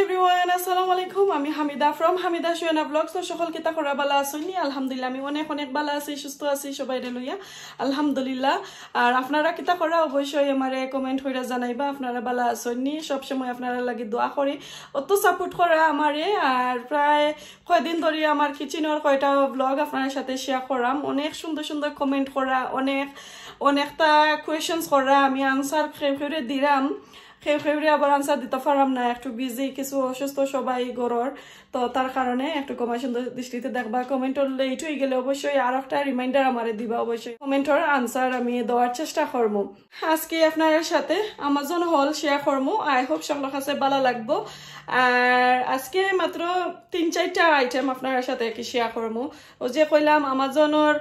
everyone, assalamu alaikum. আমি Hamida from Hamida শুয়ানা blogs. তো সকল কিতা করা বালা আছেনি? আলহামদুলিল্লাহ আমি অনেক অনেক বালা আছি, সুস্থ আছি সবাইরে লইয়া আলহামদুলিল্লাহ। আর আপনারা কিতা করা অবশ্যই আমারে কমেন্ট কইরা জানাইবা আপনারা বালা আছেনি। সব সময় আপনারা লাগি দোয়া করি, অত সাপোর্ট করা আমারে। আর প্রায় কয়দিন ধরে আমার কিচেনের কয়টা ব্লগ আপনাদের সাথে শেয়ার করাম, অনেক সুন্দর সুন্দর কমেন্ট করা, অনেকটা কোয়েশ্চেন্স করা, আমি আনসার করে দিলাম। খেয়ে আবার আনসার দিতে পারলাম না, একটু বিজি, কিছু অসুস্থ সবাই গরর, তো তার কারণে একটু কমাই সুন্দর দৃষ্টিতে দেখবা। কমেন্টর লেট হয়ে গেলে অবশ্যই আর একটা রিমাইন্ডার আমারে দিবা, অবশ্যই কমেন্টর আনসার আমি দেওয়ার চেষ্টা করবো। আজকে আপনার সাথে আমাজন হল শেয়ার করবো, আই হোপ সকলের কাছে ভালো লাগবো। আর আজকে মাত্র 3-4টা আইটেম আপনার সাথে কি শেয়ার করবো। ও যে কইলাম আমাজনের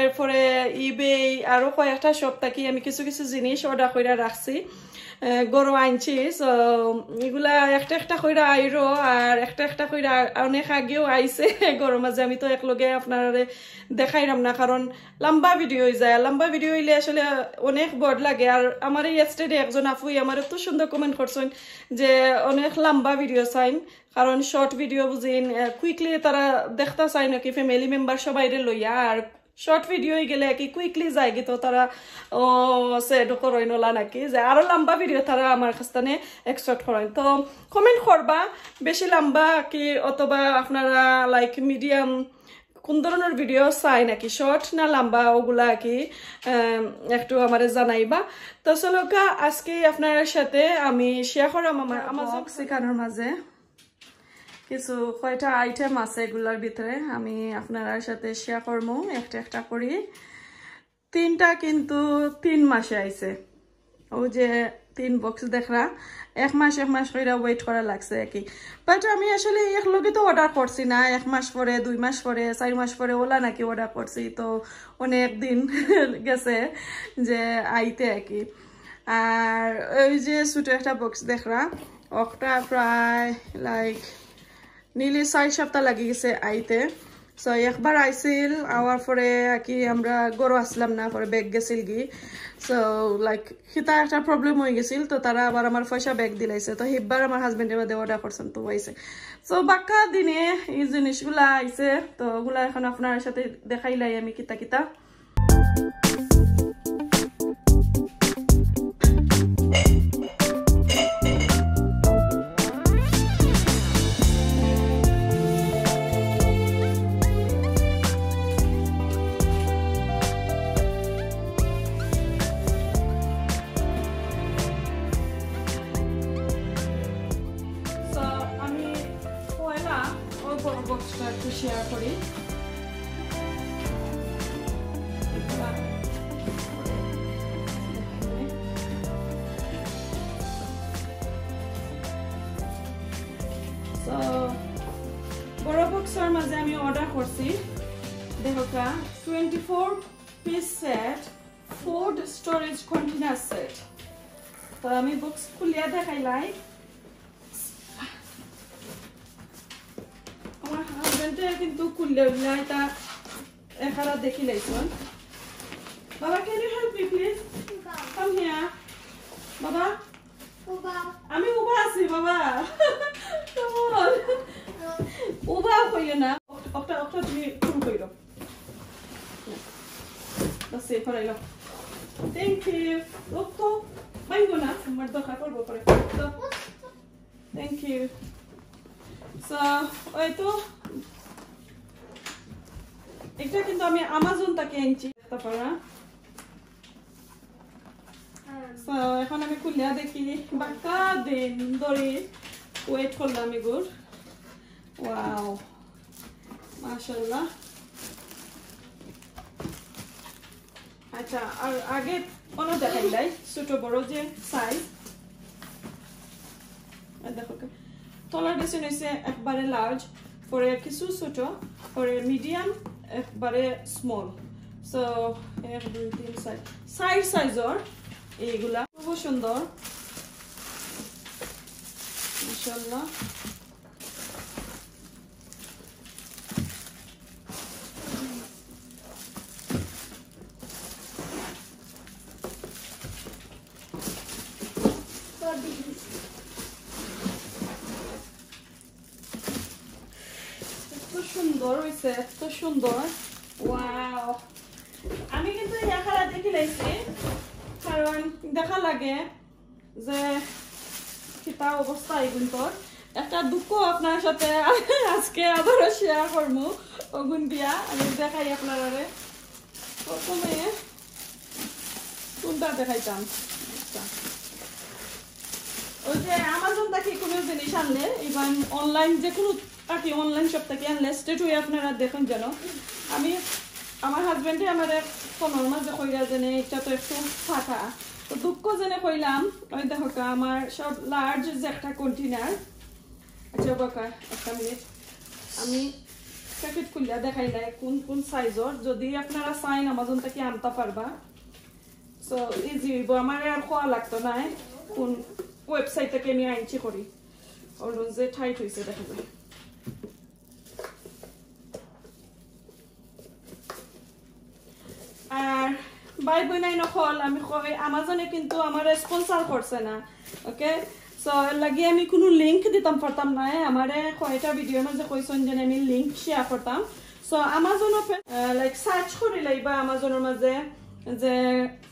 এরপরে ইবে আরো কয়েকটা শপ থাকি আমি কিছু কিছু জিনিস অর্ডার করে রাখছি, গরু আনছি। এগুলা একটা একটা কইরা আইরো, আর একটা একটা কইরা অনেক আগেও আইছে গরুর মাঝে। আমি তো একলগে আপনারা দেখাইলাম না, কারণ লম্বা ভিডিও হয়ে যায়। লম্বা ভিডিও হইলে আসলে অনেক বড় লাগে। আর আমার এই স্টেডে একজন আপুই আমার এত সুন্দর কমেন্ট করছেন যে অনেক লম্বা ভিডিও চাইন, কারণ শর্ট ভিডিও বুঝিন কুইকলি তারা দেখতে চাই নাকি ফ্যামিলি মেম্বার সবাই লইয়া। আর শর্ট ভিডিও গেলে কি কুইকলি যায় কি, তো তারা সেট করেন ওলা নাকি যে আরো লম্বা ভিডিও তারা আমার কাছে এক্সপেক্ট করেন। তো কমেন্ট করবা বেশি লম্বা কি অথবা আপনারা লাইক মিডিয়াম কোন ধরনের ভিডিও চাই নাকি, শর্ট না লম্বা, ওগুলা কি একটু আমার জানাইবা। তো চলো আজকে আপনার সাথে আমি শেয়ার করাম আমার আমাজন শিখানোর মাঝে কিছু কয়টা আইটেম আছে, এগুলার ভিতরে আমি আপনার সাথে শেয়ার করবো একটা একটা করি। 3টা কিন্তু 3 মাসে আইছে, ও যে 3 বক্স দেখরা 1 মাস করে ওয়েট করা লাগছে আর কি। বাট আমি আসলে এক লগে তো অর্ডার করছি না, 1 মাস পরে 2 মাস পরে 4 মাস পরে ওলা নাকি অর্ডার করছি, তো অনেক দিন গেছে যে আইতে আর কি। আর ওই যে ছোট একটা বক্স দেখরা ওটা প্রায় লাইক নিলি 4 সপ্তাহ লাগি গেছে আইতে। সো একবার আইছিল, আওয়ার পরে কি আমরা গরু আসলাম না, পরে ব্যাগ গেছিল কি। সো লাইক সেটা একটা প্রবলেম হয়ে গেছিল, তো তারা আবার আমার পয়সা ব্যাগ দিলাইছে। তো সেবার আমার হাজবেন্ডের মধ্যে অর্ডার করছেন, তো আইছে। সো বাক্কা দিনে এই জিনিসগুলা আইছে, তো ওগুলা এখন আপনার সাথে দেখাইলাই আমি কিতা কিতা। বক্সটা একটু শেয়ার করি। বড় বক্সের মাঝে আমি অর্ডার করছি দেখোকা 24 piece set food storage container set. তো আমি বক্স খুলিয়া দেখাইলাই। আমার হাজবেন্ডে কিন্তু খুললে এটা এখানে দেখি লাইছেন। বাবা can you help me please, come here বাবা। আমি উবা আছি বাবা, উবা কইও না, একটা তুমি ফুল কইরো বাস এ করাইলো। Thank you. ওকো বাইগো না, আমার দরকার পড়বো পরে। তো থ্যাংক ইউ। সো ওই তো এটা কিন্তু আমি আমাজন থেকে আনছি, দেখতে পারা। সো এখন আমি খুলিয়া দেখি, বাক্কা দিন ধরে ওয়েট করলাম এগুর। ওয়াও মাশাআল্লাহ। আচ্ছা, আর আগে কোনো দেখাইলাই ছোট বড় যে সাইজ দেখো। তলার ডেসিন হয়েছে একবারে লার্জ, পরে কিছু ছোট, পরে মিডিয়াম, একবারে স্মল। সো 1 2 3 4 সাইজর এইগুলা খুব সুন্দর মাশাআল্লাহ। সুন্দর হয়েছে, এত সুন্দর। ওয়াও, আমি কিন্তু এখানে দেখি লাইছি, কারণ দেখা লাগে যে কিতা অবস্থা এগুলোর। একটা দুঃখ আপনার সাথে আজকে আবারও শেয়ার করবো ওগুন দিয়া। আমি দেখাই আপনারা। প্রথমে কোনটা দেখাইতাম, ওই যে আমাজন থেকে কোনো জিনিস আনলে, ইভেন অনলাইন যে কোনো তাকে অনলাইন শপ থেকে আনলে স্ট্রেট হয়ে আপনারা দেখুন যেন। আমি আমার হাজবেন্ডে আমার ফোনের মাঝে কইরা জেনে এটা তো একটু ফাটা, তো দুঃখ জেনে কইলাম ওই দেখো আমার সব লার্জ যে একটা কন্টেনার। আচ্ছা বাকা একটা মিনিট, আমি প্যাকেট খুলিয়া দেখাই নাই কোন কোন সাইজর। যদি আপনারা চাইন আমাজন থেকে আনতে পারবা, সো ইজি হইব। আমার আর খোয়া লাগতো না কোন ওয়েবসাইট থেকে আমি আইনছি করি। ওর যে টাইট হয়েছে দেখা যায়। আর বাই বই নাই নকল আমি কই আমাজনে কিন্তু আমার স্পন্সর করছে না, ওকে। সো লাগি আমি কোনো লিংক দিতাম পারতাম না। আমারে কয়টা ভিডিওর মাঝে কইছেন যে আমি লিংক শেয়ার করতাম। সো আমাজনও লাইক সার্চ করি লাইবা আমাজনের মাঝে যে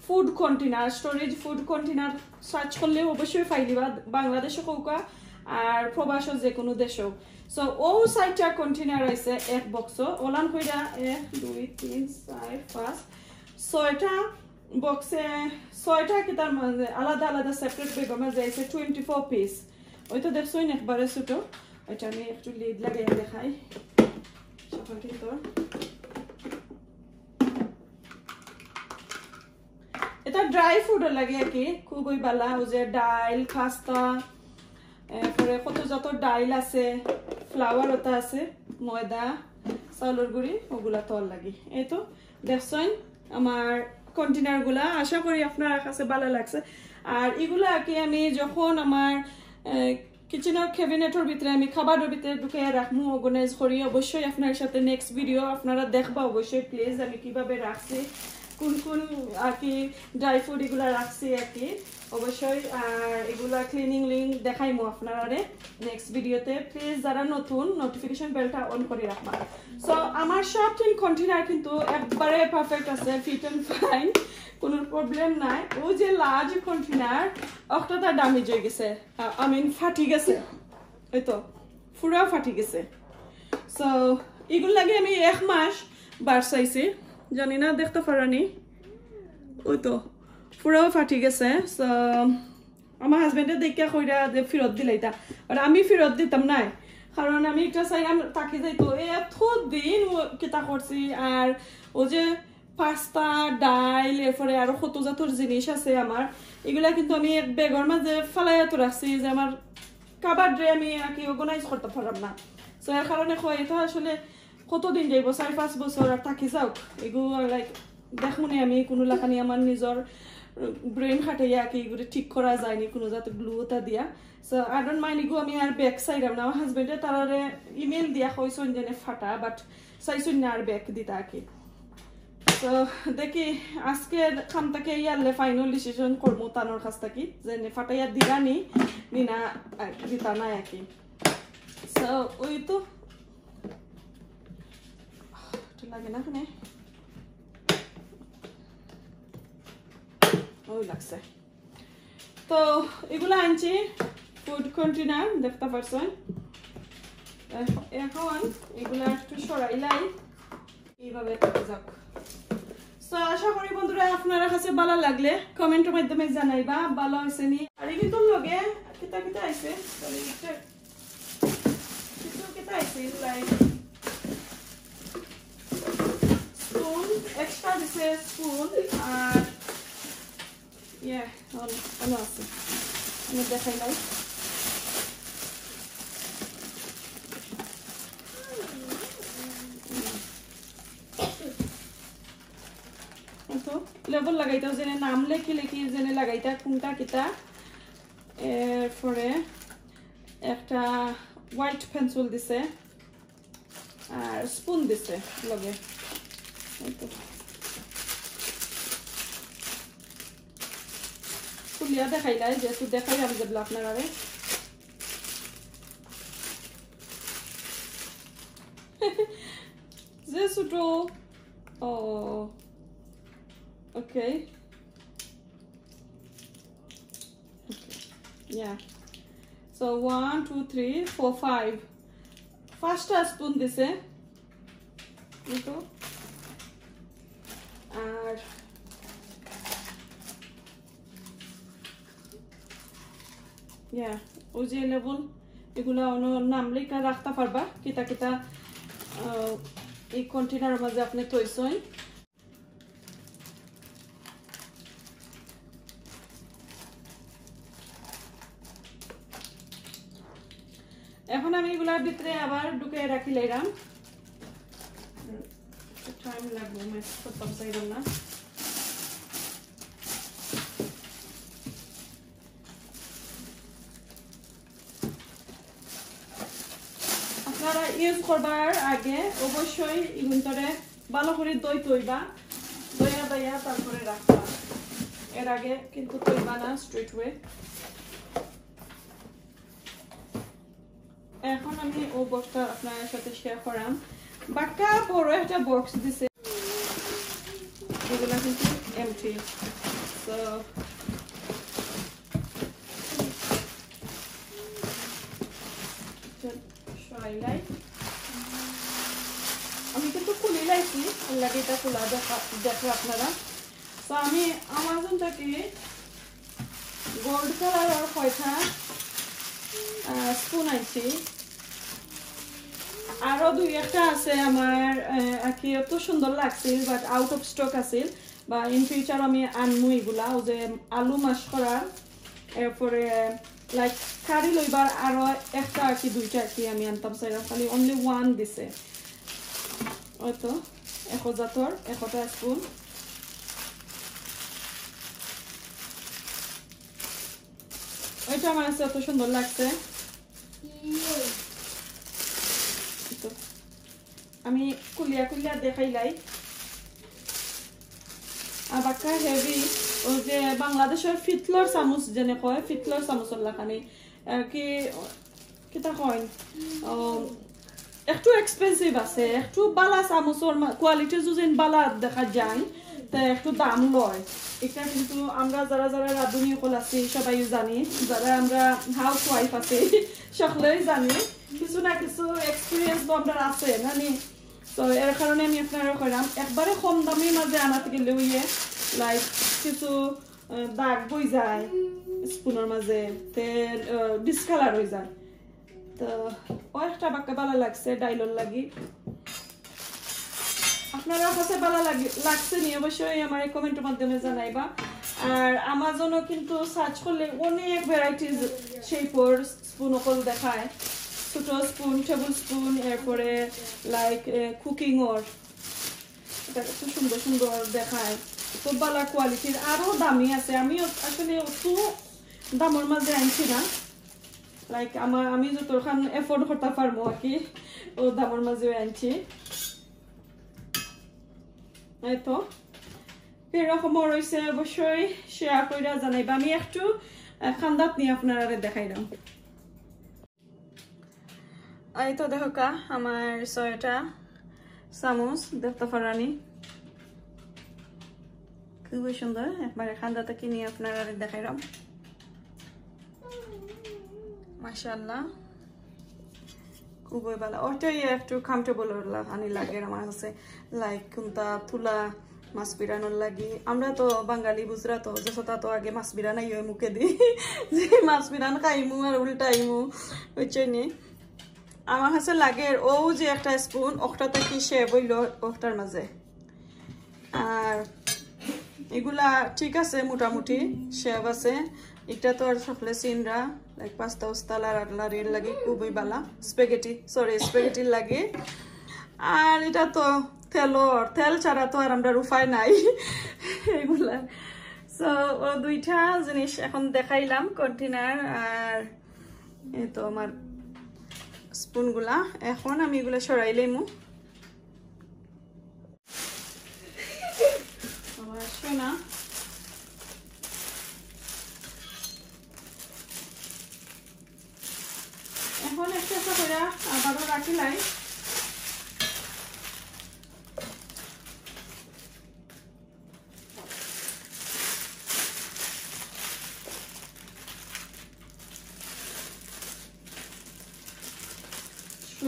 food container, storage food container search করলে অবশ্যই পাইলিবা, বাংলাদেশে কৌকা আর প্রবাস যে কোনো দেশেও। সো ও সাইটটা কন্টেনার আছে এক বক্স, ওলান কইরা 1 2 3 4 5 6টা বক্সে 6টা কিতার মাঝে আলাদা আলাদা সেপারেট বেগের মাঝে আছে 24 পিস। ওই তো দেখছই একবারে ছোট। ওইটা আমি একটু লিড লাগাই দেখাই সকল ভিতর। এটা ড্রাই ফুড লাগে আর কি, খুবই ভালো। ও যে ডাইল পাস্তা, এরপরে কত যত ডাইল আছে, ফ্লাওয়ার ওটা আছে, ময়দা চাউলের গুঁড়ি, ওগুলা তোর লাগি। এই তো দেখছেন আমার কন্টেনার গুলা। আশা করি আপনার কাছে ভালো লাগছে। আর এগুলা কি আমি যখন আমার কিচেনের ক্যাবিনেটের ভিতরে আমি খাবারের ভিতরে ঢুকে রাখবো অর্গানাইজ করি, অবশ্যই আপনার সাথে নেক্সট ভিডিও আপনারা দেখবা অবশ্যই প্লিজ, আমি কিভাবে রাখছি, কোন কোন আর কি ড্রাই ফ্রুট এগুলা রাখছি আর কি অবশ্যই। আর এগুলা ক্লিনিং লিঙ্ক দেখাইমো আপনারা নেক্সট ভিডিওতে। প্লিজ যারা নতুন নোটিফিকেশন বেলটা অন করে রাখবা। সো আমার সব কন্টেনার কিন্তু একবারে পারফেক্ট আছে, ফিট এন্ড ফাইন, কোনো প্রবলেম নাই। ও যে লার্জ কন্টেনার অক্টাটা ড্যামেজ হয়ে গেছে, আই মিন ফাটি গেছে, ওই তো পুরা ফাটি গেছে। সো এগুলো লাগে আমি 1 মাস বাড়াইছি, জানি না দেখতে পারানি, ওই তো পুরাও ফাটি গেছে। সো আমার হাজবেন্ডে দেখে কইরা যে ফেরত দিলাইতা, আর আমি ফেরত দিতাম নাই, কারণ আমি একটা চাই তাকে যাইতো এত দিন কিতা করছি। আর ও যে পাস্তা ডাইল এরপরে আরো কত জাতর জিনিস আছে আমার, এগুলা কিন্তু আমি এক ব্যাগের মাঝে ফালাইয়া তো রাখছি যে আমার কাবার ড্রে আমি আর কি অর্গানাইজ করতে পারলাম না। সো এর কারণে কয় এটা আসলে কতদিন যাইব, 4-5 বছর আর থাকি যাওক। এগুলো লাইক দেখুনি আমি কোনো লাখানি আমার নিজের ব্রেন খাটাইয়া কি এগুলো ঠিক করা যায়নি কোনো যাতে গ্লুটা দিয়া। সো আই ডোন্ট মাইন্ড এগুলো আমি আর ব্যাক সাইড না। আমার হাজবেন্ডে তারারে ইমেল দিয়া কইছেন যে ফাটা, বাট চাইছেন না আর ব্যাক দিতা আর কি। তো দেখি আজকে খান থেকে ইয়ারলে ফাইনাল ডিসিশন করবো তানোর কাছ থেকে যে ফাটাইয়া দিলা নি না দিতা না আর কি। সো ওই তো লাগে না এখানে ওই লাগছে। তো এগুলো আনছি ফুড কন্টেনার দেখতে পারছেন। এখন এগুলা একটু সরাইলাই এইভাবে যাক। তো আশা করি বন্ধুরা আপনারা কাছে ভালো লাগলে কমেন্টের মাধ্যমে জানাইবা ভালো হয়েছে নি। আর এই কিন্তু লগে কিতা কিতা আইছে, কিছু কিতা আইছে লাইক স্পুন এক্সট্রা দিছে স্পুন। আর অন্য আছে আমি দেখাই নাই। লেবল লাগাইতে যেনে নাম লেখি লেখি যেনে লাগাইতা কোনটা কিতা। এরপরে একটা হোয়াইট পেন্সিল দিছে আর স্পুন দিছে লগে। খুলিয়া দেখাইলাই যেহেতু দেখাই আমি যেগুলো আপনারা This to oh okay. Yeah, so 1 2 3 4 5 first spoon this R yeah ওই যে লেবল এগুলা নাম লেখা রাখতে পারবা কিতা কিতা এই কন্টেনারের মাঝে আপনি তৈছই এখন আমি এগুলার ভিতরে আবার ঢুকে রাখি লাইরাম টাইম লাগবে আমি সব চাইলাম না আপনারা ইউজ করবার আগে অবশ্যই ইগুন্তরে ভালো করে দই তৈবা দইয়া দইয়া তারপরে রাখবা এর আগে কিন্তু তৈবা না স্ট্রেট ওয়ে এখন আমি ও বক্সটা আপনার সাথে শেয়ার করাম বাক্কা বড় একটা বক্স দিছে এগুলা কিন্তু এমটি সো সরাইলাই আমি কিন্তু খুলে লাইছি লাগে এটা খোলা দেখো আপনারা তো আমি আমাজন থেকে গোল্ড কালার আর কয়টা স্পুন আইছি আরো দুই একটা আছে আমার কি এত সুন্দর লাগছিল বাট আউট অফ স্টক আছিল বা ইন ফিউচার আমি আনমু এগুলা ও যে আলু মাশ করার এরপরে লাইক কারি লইবার আরো একটা আর কি দুইটা আর কি আমি আনতাম চাই খালি অনলি ওয়ান দিছে হয়তো 1000টা স্পুন ওইটা আমার কাছে এত সুন্দর লাগছে আমি কুলিয়া কুলিয়া দেখাইলাই আবাকা হেভি ও যে বাংলাদেশের ফিতলর চামচ যেনে কয় ফিতলর চামচর লাখানি কি কিতা কয় একটু এক্সপেন্সিভ আছে একটু বালা চামচর কোয়ালিটি যদি বালা দেখা যায় তা একটু দাম লয় এটা কিন্তু আমরা যারা যারা রাঁধুনি সকল আছি সবাই জানি যারা আমরা হাউস ওয়াইফ আছি সকলেই জানি কিছু না কিছু এক্সপিরিয়েন্স তো আমরা আছে জানি তো এর কারণে আমি আপনারা কইলাম একবারে কম দামি মাঝে আনাতে গেলে ইয়ে লাইক কিছু দাগ বই যায় স্পুনের মাঝে তেল ডিসকালার হয়ে যায় তো ও একটা বাক্কা ভালো লাগছে ডাইলর লাগি আপনারা কাছে ভালো লাগছে নি অবশ্যই আমার কমেন্টের মাধ্যমে জানাইবা আর আমাজনও কিন্তু সার্চ করলে অনেক ভ্যারাইটিস শেপর স্পুন ওকল দেখায় ছোট স্পুন টেবিল স্পুন এরপরে লাইক কুকিং ওর এটা খুব সুন্দর সুন্দর দেখায় খুব ভালো কোয়ালিটির আরো দামি আছে আমি আসলে অত দামের মাঝে আনছি না লাইক আমি যতখান এফোর্ড করতে পারবো আর কি ও দামের মাঝে আনছি এই তো এরকম রয়েছে অবশ্যই শেয়ার করে জানাইবা আমি একটু খান্দাত নিয়ে আপনারা দেখাইলাম এই তো দেখো কা আমার 6টা চামচ দেখতে পারানি খুবই সুন্দর একবারে খান্দাতে কিনে আপনারা দেখাইলাম মাশাআল্লাহ খুবই ভালো ওটাই একটু কমফর্টেবল আনি লাগে আমার কাছে লাইক কোনটা তুলা মাছ বিরানোর লাগি আমরা তো বাঙালি বুঝরা তো যেটা তো আগে মাছ বিরানাই হয় মুখে দি যে মাছ বিরান খাইমু আর উল্টাইমু ওইটাই আমার কাছে লাগে ও যে একটা স্পুন ওটাতে কি শেপ হইল ওটার মাঝে আর এগুলা ঠিক আছে মোটামুটি শেপ আছে এটা তো আর সকলে চিনরা লাইক পাস্তা উস্তা লাড়ার লাগে খুবই ভালো স্প্যাগেটির লাগে আর এটা তো তেল ছাড়া তো আর আমরা উপায় নাই এগুলা সো ও দুইটা জিনিস এখন দেখাইলাম কন্টেনার আর এই তো আমার স্পুন গুলা এখন আমি এগুলা সরাই লইমু আমার সোনা এখন একটা করে আবারও রাখিলাই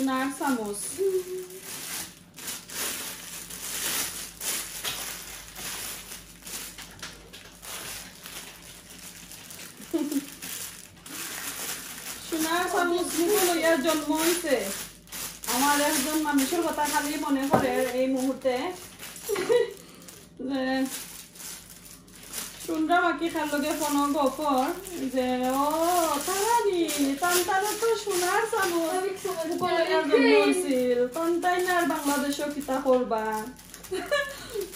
সোনার চামচ সোনার চামচ লইয়া জন্ম হয়েছে আমার একজন মানুষের কথা খালি মনে করে এই মুহূর্তে শুনরা বাকি খার লগে ফোন গপর যে ও তারানি তান্তারা তো সোনার চামচ লইয়া জন্ম হয়েছিল তান্তাই না আর বাংলাদেশও কিতা করবা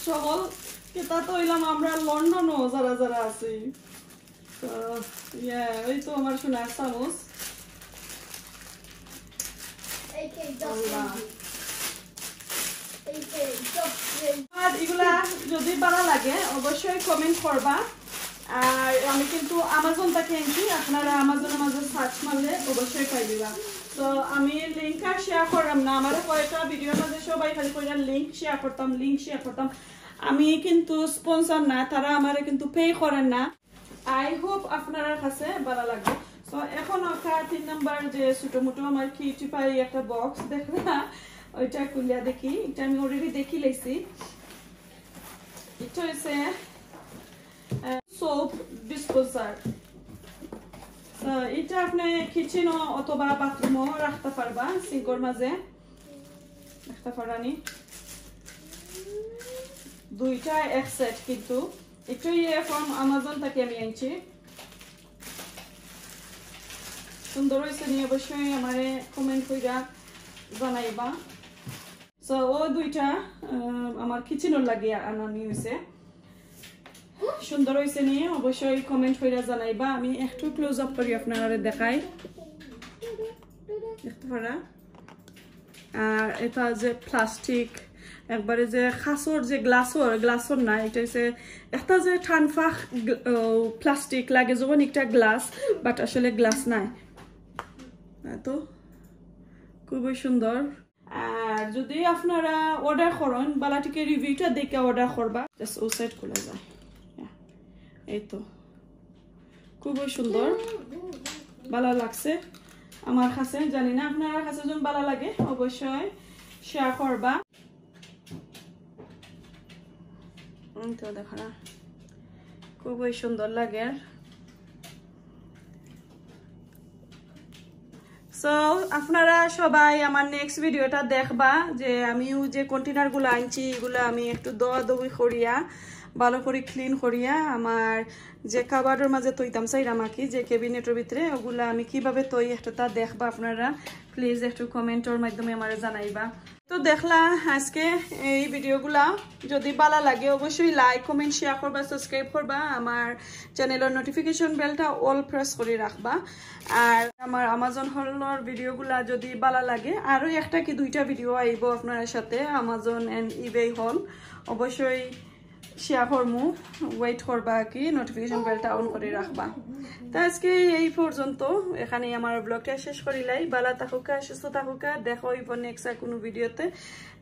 সকল কিতা তো হইলাম আমরা লন্ডনও যারা যারা আছি তো ওই তো আমার সোনার চামচ আর এগুলা যদি ভালো লাগে অবশ্যই কমেন্ট করবা আর আমি কিন্তু আমাজন থেকে আনছি আপনারা আমাজনের মাঝে সার্চ মারলে অবশ্যই পাই দিবা তো আমি লিংক আর শেয়ার করলাম না আমার কয়েকটা ভিডিওর মাঝে সবাই খালি কইরা লিংক শেয়ার করতাম আমি কিন্তু স্পন্সর না তারা আমারে কিন্তু পে করেন না আই হোপ আপনার কাছে ভালো লাগবে তো এখন ওটা 3 নাম্বার যে ছোট মোটো আমার কিউটি পাই একটা বক্স দেখলা ওইটা খুলিয়া দেখি এটা আমি অলরেডি দেখি লাইছি এটা হইছে সোপ ডিসপোজার তো এটা আপনি কিচেন অথবা বাথরুমও রাখতে পারবা সিঙ্কর মাঝে রাখতে পারানি দুইটা এক সেট কিন্তু এটা ফ্রম আমাজন থেকে আমি আনছি সুন্দর হয়েছে নিয়ে অবশ্যই আমারে কমেন্ট কইরা জানাইবা সো ও দুইটা আমার কিচেনের লাগিয়ে আনানি হয়েছে সুন্দর হয়েছে নিয়ে অবশ্যই কমেন্ট কইরা জানাইবা আমি একটু ক্লোজ আপ করি আপনারা দেখাই দেখতে পারা আর এটা যে প্লাস্টিক একবারে যে খাসর যে গ্লাসর না এটা হচ্ছে একটা যে ঠানফা প্লাস্টিক লাগে যখন একটা গ্লাস বাট আসলে গ্লাস নাই তো খুবই সুন্দর আর যদি আপনারা অর্ডার করেন বালাটিকে রিভিউটা দেখে অর্ডার করবা জাস্ট ও সাইড খুলে যায় এই তো খুবই সুন্দর ভালো লাগছে আমার কাছে জানি না আপনার কাছে যখন ভালো লাগে অবশ্যই শেয়ার করবা তো দেখো না খুবই সুন্দর লাগে সো আপনারা সবাই আমার নেক্সট ভিডিওটা দেখবা যে আমিও যে কন্টেনার গুলো আনছি এগুলো আমি একটু দৌড়ি করিয়া ভালো করে ক্লিন করিয়া আমার যে কাবার্ডের মাঝে তৈতাম চাইরাম আর কি যে ক্যাবিনেটের ভিতরে ওগুলা আমি কিভাবে তৈ একটা দেখবা আপনারা প্লিজ একটু কমেন্টের মাধ্যমে আমার জানাইবা তো দেখলা আজকে এই ভিডিওগুলা যদি ভালো লাগে অবশ্যই লাইক কমেন্ট শেয়ার করবা সাবস্ক্রাইব করবা আমার চ্যানেলের নোটিফিকেশন বেলটা অল প্রেস করে রাখবা আর আমার আমাজন হলের ভিডিওগুলা যদি ভালো লাগে আরো একটা কি দুইটা ভিডিও আইব আপনার সাথে আমাজন এন্ড ইবে হল অবশ্যই শেয়ার করমু ওয়েট করবা কি নোটিফিকেশন বেলটা অন করে রাখবা তো আজকে এই পর্যন্ত এখানে আমার ব্লগটা শেষ করিলাই ভালো থাকুকা সুস্থ থাকুকা দেখা হইব নেক্সট আর কোনো ভিডিওতে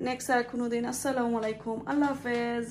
নেক্সট আর কোনো দিন আসসালামু আলাইকুম আল্লাহ হাফেজ